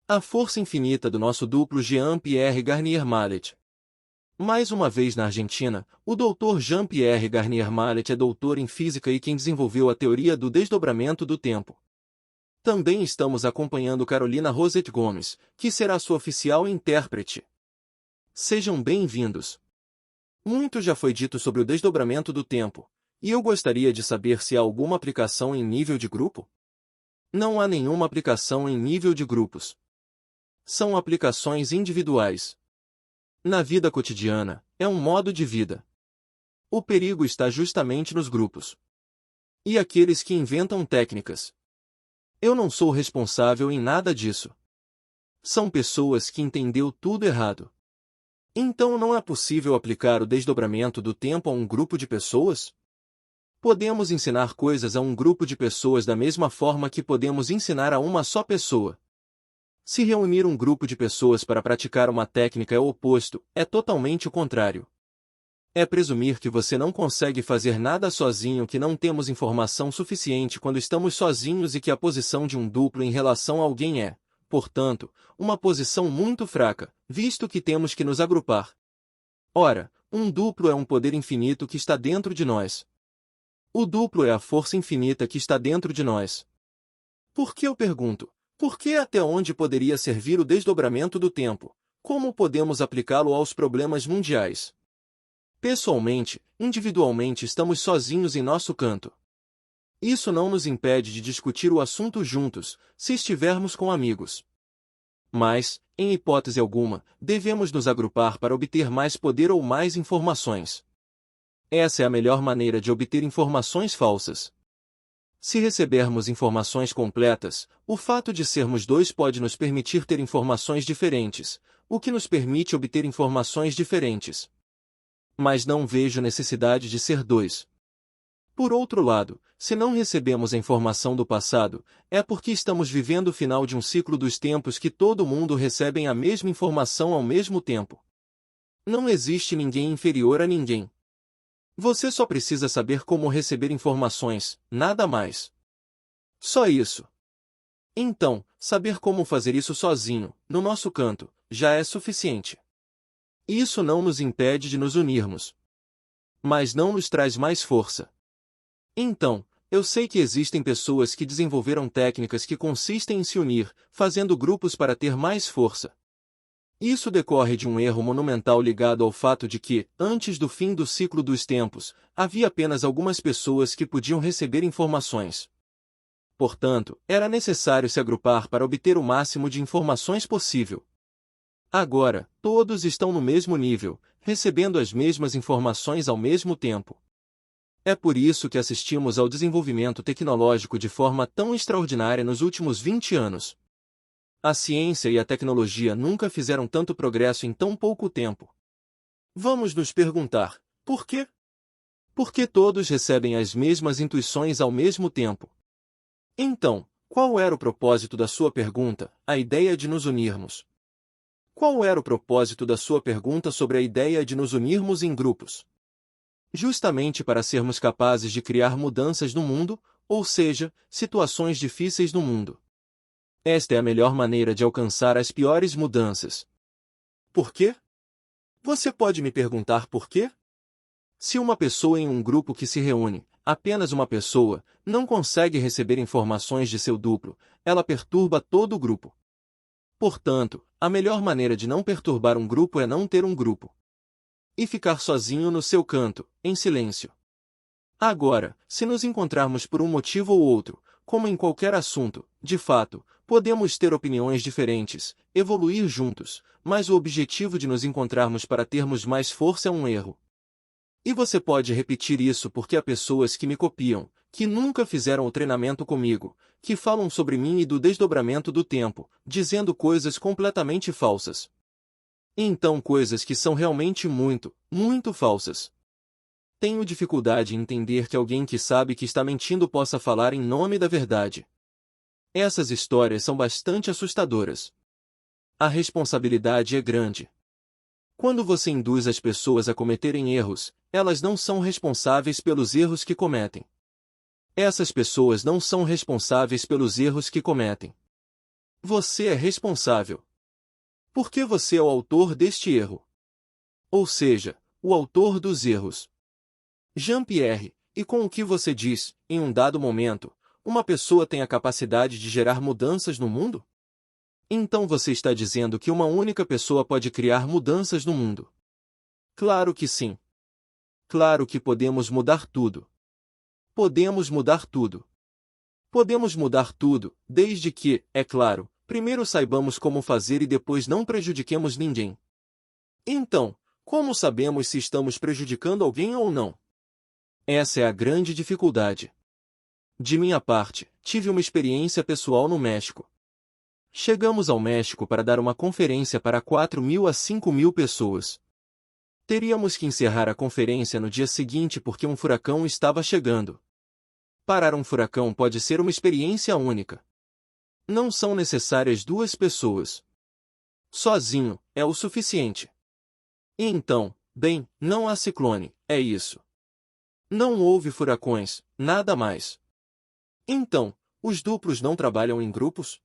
A força infinita do nosso duplo Jean-Pierre Garnier Mallet. Mais uma vez na Argentina, o Dr. Jean-Pierre Garnier Mallet é doutor em física e quem desenvolveu a teoria do desdobramento do tempo. Também estamos acompanhando Carolina Rosete Gomes, que será sua oficial intérprete. Sejam bem-vindos. Muito já foi dito sobre o desdobramento do tempo, e eu gostaria de saber se há alguma aplicação em nível de grupo? Não há nenhuma aplicação em nível de grupos. São aplicações individuais. Na vida cotidiana, é um modo de vida. O perigo está justamente nos grupos. E aqueles que inventam técnicas. Eu não sou responsável em nada disso. São pessoas que entenderam tudo errado. Então não é possível aplicar o desdobramento do tempo a um grupo de pessoas? Podemos ensinar coisas a um grupo de pessoas da mesma forma que podemos ensinar a uma só pessoa. Se reunir um grupo de pessoas para praticar uma técnica é o oposto, é totalmente o contrário. É presumir que você não consegue fazer nada sozinho, que não temos informação suficiente quando estamos sozinhos e que a posição de um duplo em relação a alguém é, portanto, uma posição muito fraca, visto que temos que nos agrupar. Ora, um duplo é um poder infinito que está dentro de nós. O duplo é a força infinita que está dentro de nós. Por que eu pergunto? Por que até onde poderia servir o desdobramento do tempo? Como podemos aplicá-lo aos problemas mundiais? Pessoalmente, individualmente estamos sozinhos em nosso canto. Isso não nos impede de discutir o assunto juntos, se estivermos com amigos. Mas, em hipótese alguma, devemos nos agrupar para obter mais poder ou mais informações. Essa é a melhor maneira de obter informações falsas. Se recebermos informações completas, o fato de sermos dois pode nos permitir ter informações diferentes, o que nos permite obter informações diferentes. Mas não vejo necessidade de ser dois. Por outro lado, se não recebemos a informação do passado, é porque estamos vivendo o final de um ciclo dos tempos que todo mundo recebe a mesma informação ao mesmo tempo. Não existe ninguém inferior a ninguém. Você só precisa saber como receber informações, nada mais. Só isso. Então, saber como fazer isso sozinho, no nosso canto, já é suficiente. Isso não nos impede de nos unirmos. Mas não nos traz mais força. Então, eu sei que existem pessoas que desenvolveram técnicas que consistem em se unir, fazendo grupos para ter mais força. Isso decorre de um erro monumental ligado ao fato de que, antes do fim do ciclo dos tempos, havia apenas algumas pessoas que podiam receber informações. Portanto, era necessário se agrupar para obter o máximo de informações possível. Agora, todos estão no mesmo nível, recebendo as mesmas informações ao mesmo tempo. É por isso que assistimos ao desenvolvimento tecnológico de forma tão extraordinária nos últimos 20 anos. A ciência e a tecnologia nunca fizeram tanto progresso em tão pouco tempo. Vamos nos perguntar, por quê? Porque todos recebem as mesmas intuições ao mesmo tempo. Então, qual era o propósito da sua pergunta, a ideia de nos unirmos? Qual era o propósito da sua pergunta sobre a ideia de nos unirmos em grupos? Justamente para sermos capazes de criar mudanças no mundo, ou seja, situações difíceis no mundo. Esta é a melhor maneira de alcançar as piores mudanças. Por quê? Você pode me perguntar por quê? Se uma pessoa em um grupo que se reúne, apenas uma pessoa, não consegue receber informações de seu duplo, ela perturba todo o grupo. Portanto, a melhor maneira de não perturbar um grupo é não ter um grupo. E ficar sozinho no seu canto, em silêncio. Agora, se nos encontrarmos por um motivo ou outro, como em qualquer assunto, de fato, podemos ter opiniões diferentes, evoluir juntos, mas o objetivo de nos encontrarmos para termos mais força é um erro. E você pode repetir isso porque há pessoas que me copiam, que nunca fizeram o treinamento comigo, que falam sobre mim e do desdobramento do tempo, dizendo coisas completamente falsas. Então coisas que são realmente muito, muito falsas. Tenho dificuldade em entender que alguém que sabe que está mentindo possa falar em nome da verdade. Essas histórias são bastante assustadoras. A responsabilidade é grande. Quando você induz as pessoas a cometerem erros, elas não são responsáveis pelos erros que cometem. Essas pessoas não são responsáveis pelos erros que cometem. Você é responsável. Porque você é o autor deste erro. Ou seja, o autor dos erros. Jean-Pierre, e com o que você diz, em um dado momento, uma pessoa tem a capacidade de gerar mudanças no mundo? Então você está dizendo que uma única pessoa pode criar mudanças no mundo? Claro que sim. Claro que podemos mudar tudo. Podemos mudar tudo. Podemos mudar tudo, desde que, é claro, primeiro saibamos como fazer e depois não prejudiquemos ninguém. Então, como sabemos se estamos prejudicando alguém ou não? Essa é a grande dificuldade. De minha parte, tive uma experiência pessoal no México. Chegamos ao México para dar uma conferência para 4.000 a 5.000 pessoas. Teríamos que encerrar a conferência no dia seguinte porque um furacão estava chegando. Parar um furacão pode ser uma experiência única. Não são necessárias duas pessoas. Sozinho, é o suficiente. E então, bem, não há ciclone, é isso. Não houve furacões, nada mais. Então, os duplos não trabalham em grupos?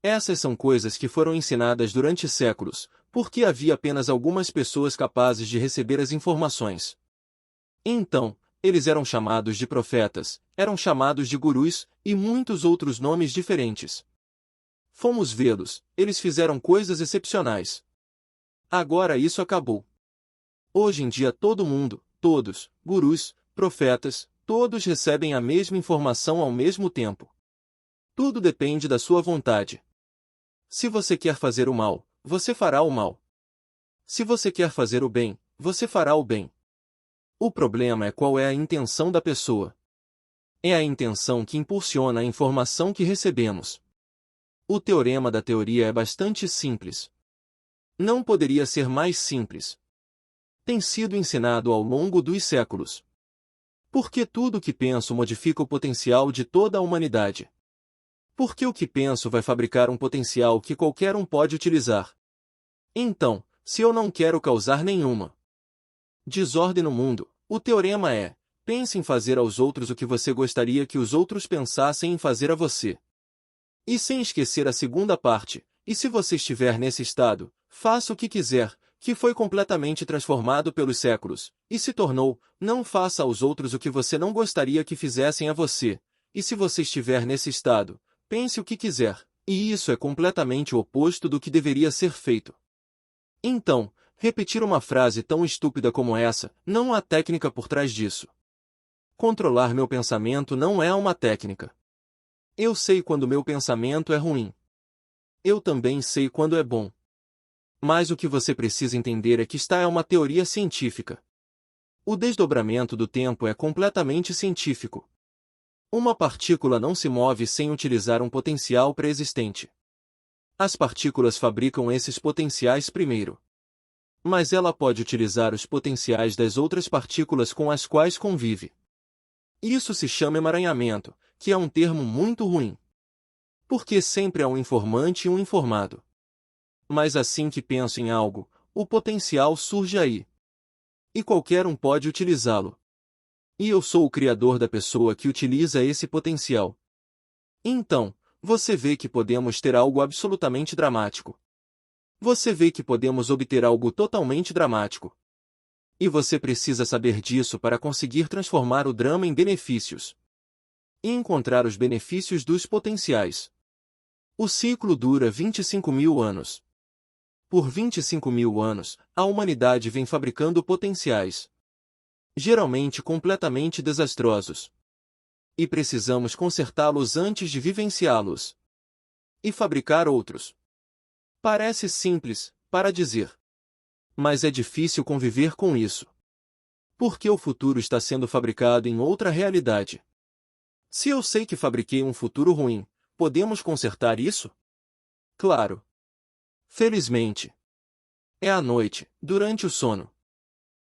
Essas são coisas que foram ensinadas durante séculos, porque havia apenas algumas pessoas capazes de receber as informações. Então, eles eram chamados de profetas, eram chamados de gurus, e muitos outros nomes diferentes. Fomos vê-los, eles fizeram coisas excepcionais. Agora isso acabou. Hoje em dia todo mundo, todos, gurus, profetas, todos recebem a mesma informação ao mesmo tempo. Tudo depende da sua vontade. Se você quer fazer o mal, você fará o mal. Se você quer fazer o bem, você fará o bem. O problema é qual é a intenção da pessoa. É a intenção que impulsiona a informação que recebemos. O teorema da teoria é bastante simples. Não poderia ser mais simples. Tem sido ensinado ao longo dos séculos. Porque tudo o que penso modifica o potencial de toda a humanidade. Porque o que penso vai fabricar um potencial que qualquer um pode utilizar. Então, se eu não quero causar nenhuma desordem no mundo, o teorema é: pense em fazer aos outros o que você gostaria que os outros pensassem em fazer a você. E sem esquecer a segunda parte: e se você estiver nesse estado, faça o que quiser, que foi completamente transformado pelos séculos, e se tornou: não faça aos outros o que você não gostaria que fizessem a você. E se você estiver nesse estado, pense o que quiser, e isso é completamente o oposto do que deveria ser feito. Então, repetir uma frase tão estúpida como essa, não há técnica por trás disso. Controlar meu pensamento não é uma técnica. Eu sei quando meu pensamento é ruim. Eu também sei quando é bom. Mas o que você precisa entender é que esta é uma teoria científica. O desdobramento do tempo é completamente científico. Uma partícula não se move sem utilizar um potencial pré-existente. As partículas fabricam esses potenciais primeiro. Mas ela pode utilizar os potenciais das outras partículas com as quais convive. Isso se chama emaranhamento, que é um termo muito ruim. Porque sempre há um informante e um informado. Mas assim que penso em algo, o potencial surge aí. E qualquer um pode utilizá-lo. E eu sou o criador da pessoa que utiliza esse potencial. Então, você vê que podemos ter algo absolutamente dramático. Você vê que podemos obter algo totalmente dramático. E você precisa saber disso para conseguir transformar o drama em benefícios. E encontrar os benefícios dos potenciais. O ciclo dura 25.000 anos. Por 25.000 anos, a humanidade vem fabricando potenciais. Geralmente completamente desastrosos. E precisamos consertá-los antes de vivenciá-los. E fabricar outros. Parece simples, para dizer. Mas é difícil conviver com isso. Porque o futuro está sendo fabricado em outra realidade. Se eu sei que fabriquei um futuro ruim, podemos consertar isso? Claro. Felizmente. É à noite, durante o sono.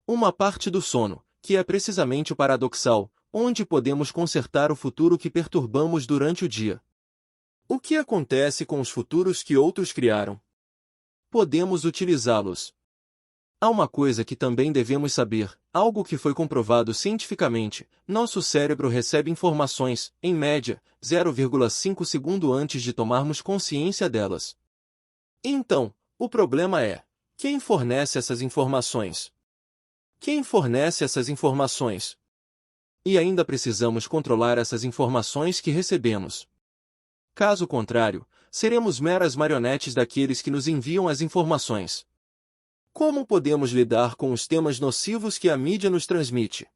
Uma parte do sono, que é precisamente o paradoxal, onde podemos consertar o futuro que perturbamos durante o dia. O que acontece com os futuros que outros criaram? Podemos utilizá-los. Há uma coisa que também devemos saber: Algo que foi comprovado cientificamente, nosso cérebro recebe informações, em média, 0,5 segundo antes de tomarmos consciência delas. Então, o problema é: quem fornece essas informações? Quem fornece essas informações? E ainda precisamos controlar essas informações que recebemos. Caso contrário, seremos meras marionetes daqueles que nos enviam as informações. Como podemos lidar com os temas nocivos que a mídia nos transmite?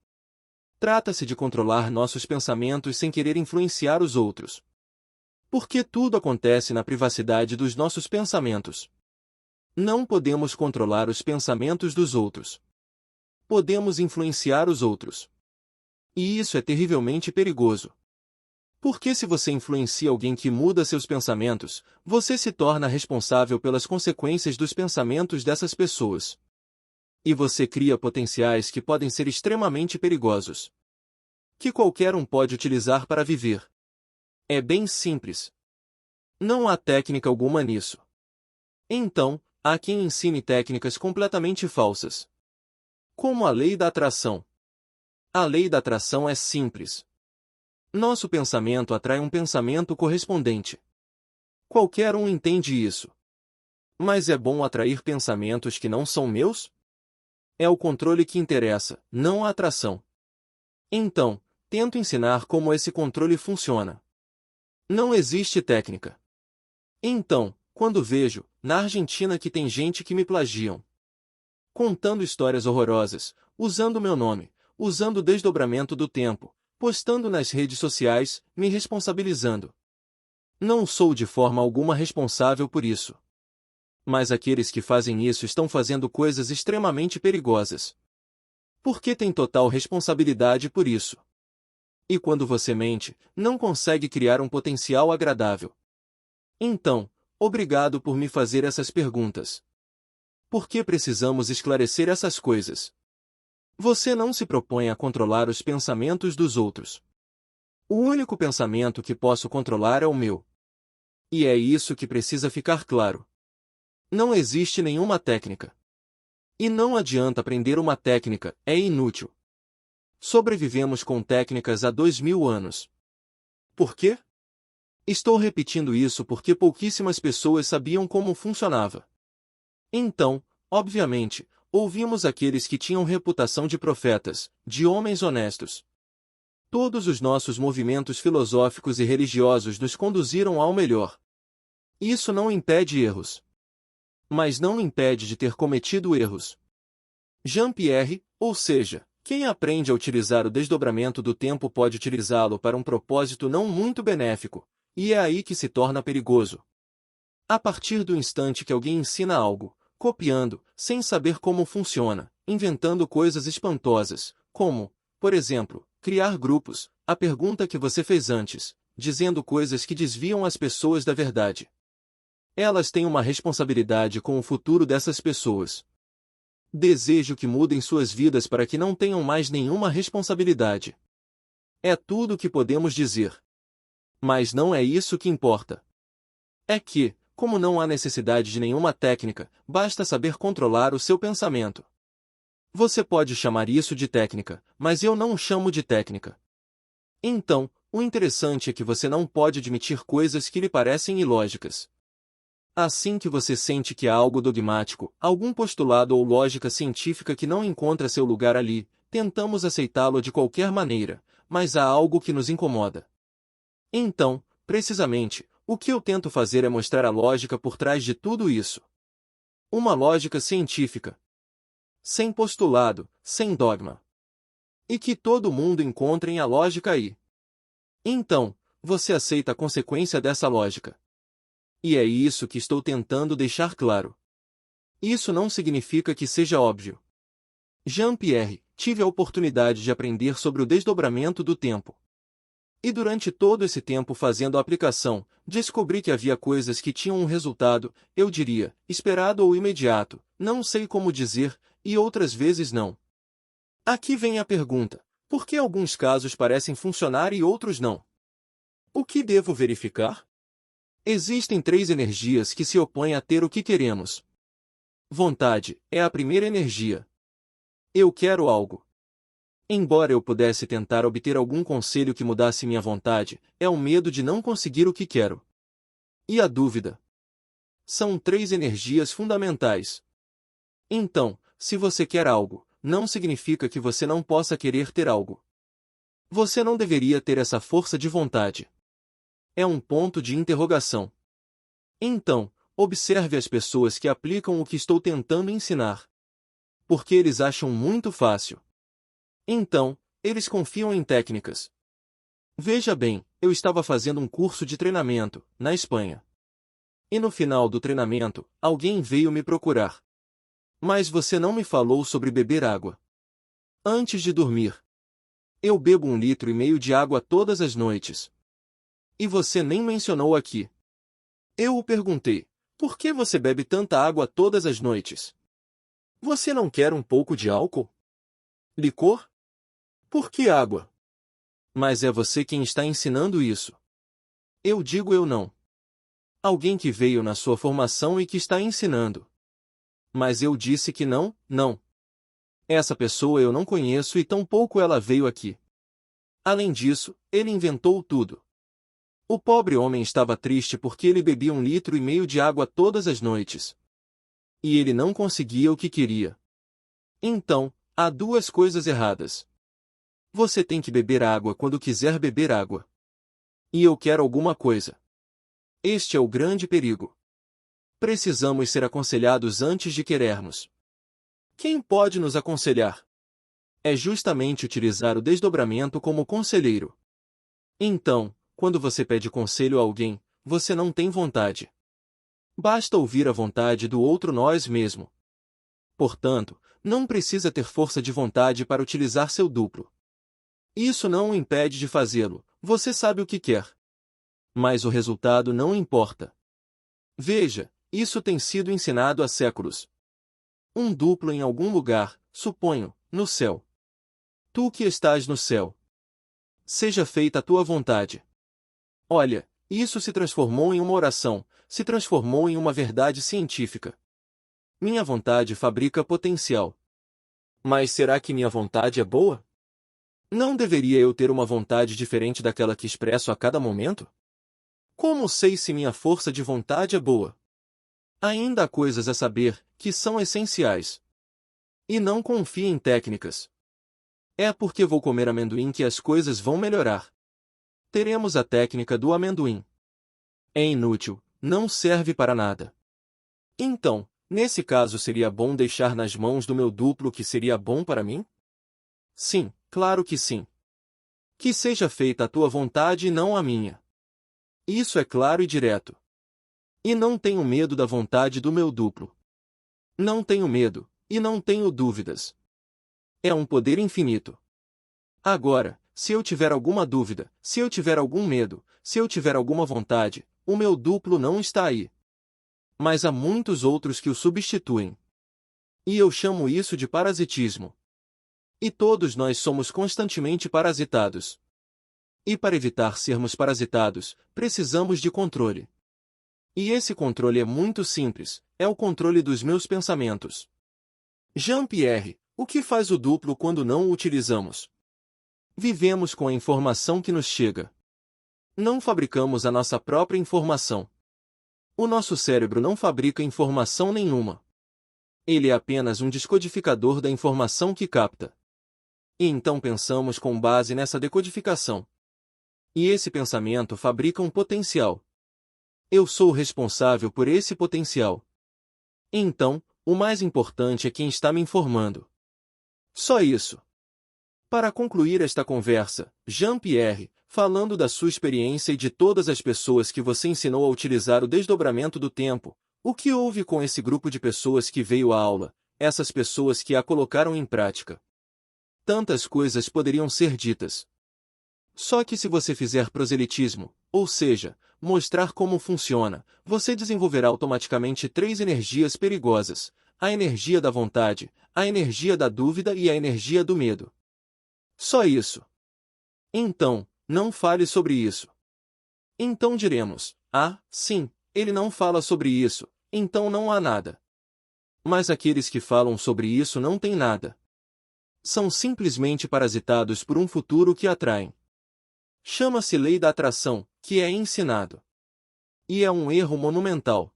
Trata-se de controlar nossos pensamentos sem querer influenciar os outros. Porque tudo acontece na privacidade dos nossos pensamentos. Não podemos controlar os pensamentos dos outros. Podemos influenciar os outros. E isso é terrivelmente perigoso. Porque se você influencia alguém que muda seus pensamentos, você se torna responsável pelas consequências dos pensamentos dessas pessoas. E você cria potenciais que podem ser extremamente perigosos. Que qualquer um pode utilizar para viver. É bem simples. Não há técnica alguma nisso. Então, há quem ensine técnicas completamente falsas. Como a lei da atração. A lei da atração é simples. Nosso pensamento atrai um pensamento correspondente. Qualquer um entende isso. Mas é bom atrair pensamentos que não são meus? É o controle que interessa, não a atração. Então, tento ensinar como esse controle funciona. Não existe técnica. Então, quando vejo, na Argentina que tem gente que me plagiam, contando histórias horrorosas, usando meu nome, usando o desdobramento do tempo, postando nas redes sociais, me responsabilizando. Não sou de forma alguma responsável por isso. Mas aqueles que fazem isso estão fazendo coisas extremamente perigosas. Porque têm total responsabilidade por isso. E quando você mente, não consegue criar um potencial agradável. Então, obrigado por me fazer essas perguntas. Por que precisamos esclarecer essas coisas? Você não se propõe a controlar os pensamentos dos outros. O único pensamento que posso controlar é o meu. E é isso que precisa ficar claro. Não existe nenhuma técnica. E não adianta aprender uma técnica, é inútil. Sobrevivemos com técnicas há 2000 anos. Por quê? Estou repetindo isso porque pouquíssimas pessoas sabiam como funcionava. Então, obviamente, ouvimos aqueles que tinham reputação de profetas, de homens honestos. Todos os nossos movimentos filosóficos e religiosos nos conduziram ao melhor. Isso não impede erros. Mas não impede de ter cometido erros. Jean-Pierre, ou seja, quem aprende a utilizar o desdobramento do tempo pode utilizá-lo para um propósito não muito benéfico, e é aí que se torna perigoso. A partir do instante que alguém ensina algo, copiando, sem saber como funciona, inventando coisas espantosas, como, por exemplo, criar grupos, a pergunta que você fez antes, dizendo coisas que desviam as pessoas da verdade. Elas têm uma responsabilidade com o futuro dessas pessoas. Desejo que mudem suas vidas para que não tenham mais nenhuma responsabilidade. É tudo o que podemos dizer. Mas não é isso que importa. É que, como não há necessidade de nenhuma técnica, basta saber controlar o seu pensamento. Você pode chamar isso de técnica, mas eu não o chamo de técnica. Então, o interessante é que você não pode admitir coisas que lhe parecem ilógicas. Assim que você sente que há algo dogmático, algum postulado ou lógica científica que não encontra seu lugar ali, tentamos aceitá-lo de qualquer maneira, mas há algo que nos incomoda. Então, precisamente, o que eu tento fazer é mostrar a lógica por trás de tudo isso. Uma lógica científica. Sem postulado, sem dogma. E que todo mundo encontre a lógica aí. Então, você aceita a consequência dessa lógica. E é isso que estou tentando deixar claro. Isso não significa que seja óbvio. Jean-Pierre, tive a oportunidade de aprender sobre o desdobramento do tempo. E durante todo esse tempo fazendo a aplicação, descobri que havia coisas que tinham um resultado, eu diria, esperado ou imediato, não sei como dizer, e outras vezes não. Aqui vem a pergunta: por que alguns casos parecem funcionar e outros não? O que devo verificar? Existem 3 energias que se opõem a ter o que queremos. Vontade é a primeira energia. Eu quero algo. Embora eu pudesse tentar obter algum conselho que mudasse minha vontade, é o medo de não conseguir o que quero. E a dúvida. São 3 energias fundamentais. Então, se você quer algo, não significa que você não possa querer ter algo. Você não deveria ter essa força de vontade. É um ponto de interrogação. Então, observe as pessoas que aplicam o que estou tentando ensinar. Porque eles acham muito fácil. Então, eles confiam em técnicas. Veja bem, eu estava fazendo um curso de treinamento, na Espanha. E no final do treinamento, alguém veio me procurar. Mas você não me falou sobre beber água. Antes de dormir. Eu bebo 1,5 litro de água todas as noites. E você nem mencionou aqui. Eu o perguntei, por que você bebe tanta água todas as noites? Você não quer um pouco de álcool? Licor? Por que água? Mas é você quem está ensinando isso. Eu digo eu não. Alguém que veio na sua formação e que está ensinando. Mas eu disse que não, não. Essa pessoa eu não conheço e tampouco ela veio aqui. Além disso, ele inventou tudo. O pobre homem estava triste porque ele bebia 1,5 litro de água todas as noites. E ele não conseguia o que queria. Então, há 2 coisas erradas. Você tem que beber água quando quiser beber água. E eu quero alguma coisa. Este é o grande perigo. Precisamos ser aconselhados antes de querermos. Quem pode nos aconselhar? É justamente utilizar o desdobramento como conselheiro. Então, quando você pede conselho a alguém, você não tem vontade. Basta ouvir a vontade do outro nós mesmo. Portanto, não precisa ter força de vontade para utilizar seu duplo. Isso não o impede de fazê-lo, você sabe o que quer. Mas o resultado não importa. Veja, isso tem sido ensinado há séculos. Um duplo em algum lugar, suponho, no céu. Tu que estás no céu. Seja feita a tua vontade. Olha, isso se transformou em uma oração, se transformou em uma verdade científica. Minha vontade fabrica potencial. Mas será que minha vontade é boa? Não deveria eu ter uma vontade diferente daquela que expresso a cada momento? Como sei se minha força de vontade é boa? Ainda há coisas a saber, que são essenciais. E não confie em técnicas. É porque vou comer amendoim que as coisas vão melhorar. Teremos a técnica do amendoim. É inútil, não serve para nada. Então, nesse caso seria bom deixar nas mãos do meu duplo o que seria bom para mim? Sim, claro que sim. Que seja feita a tua vontade e não a minha. Isso é claro e direto. E não tenho medo da vontade do meu duplo. Não tenho medo, e não tenho dúvidas. É um poder infinito. Agora, se eu tiver alguma dúvida, se eu tiver algum medo, se eu tiver alguma vontade, o meu duplo não está aí. Mas há muitos outros que o substituem. E eu chamo isso de parasitismo. E todos nós somos constantemente parasitados. E para evitar sermos parasitados, precisamos de controle. E esse controle é muito simples, é o controle dos meus pensamentos. Jean-Pierre, o que faz o duplo quando não o utilizamos? Vivemos com a informação que nos chega. Não fabricamos a nossa própria informação. O nosso cérebro não fabrica informação nenhuma. Ele é apenas um descodificador da informação que capta. E então pensamos com base nessa decodificação. E esse pensamento fabrica um potencial. Eu sou o responsável por esse potencial. Então, o mais importante é quem está me informando. Só isso. Para concluir esta conversa, Jean-Pierre, falando da sua experiência e de todas as pessoas que você ensinou a utilizar o desdobramento do tempo, o que houve com esse grupo de pessoas que veio à aula, essas pessoas que a colocaram em prática? Tantas coisas poderiam ser ditas. Só que se você fizer proselitismo, ou seja, mostrar como funciona, você desenvolverá automaticamente 3 energias perigosas: a energia da vontade, a energia da dúvida e a energia do medo. Só isso. Então, não fale sobre isso. Então diremos: ah, sim, ele não fala sobre isso, então não há nada. Mas aqueles que falam sobre isso não têm nada. São simplesmente parasitados por um futuro que atraem. Chama-se lei da atração, que é ensinado. E é um erro monumental.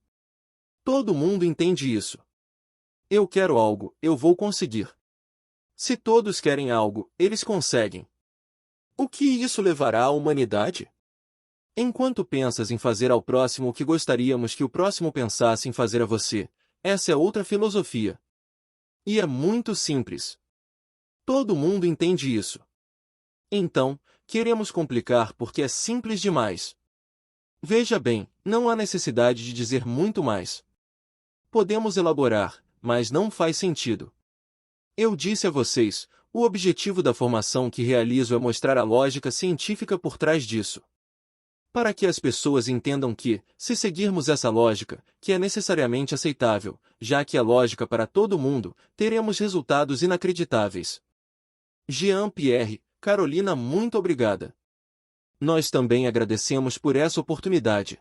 Todo mundo entende isso. Eu quero algo, eu vou conseguir. Se todos querem algo, eles conseguem. O que isso levará à humanidade? Enquanto pensas em fazer ao próximo o que gostaríamos que o próximo pensasse em fazer a você, essa é outra filosofia. E é muito simples. Todo mundo entende isso. Então, queremos complicar porque é simples demais. Veja bem, não há necessidade de dizer muito mais. Podemos elaborar, mas não faz sentido. Eu disse a vocês, o objetivo da formação que realizo é mostrar a lógica científica por trás disso. Para que as pessoas entendam que, se seguirmos essa lógica, que é necessariamente aceitável, já que é lógica para todo mundo, teremos resultados inacreditáveis. Jean-Pierre, Carolina, muito obrigada. Nós também agradecemos por essa oportunidade.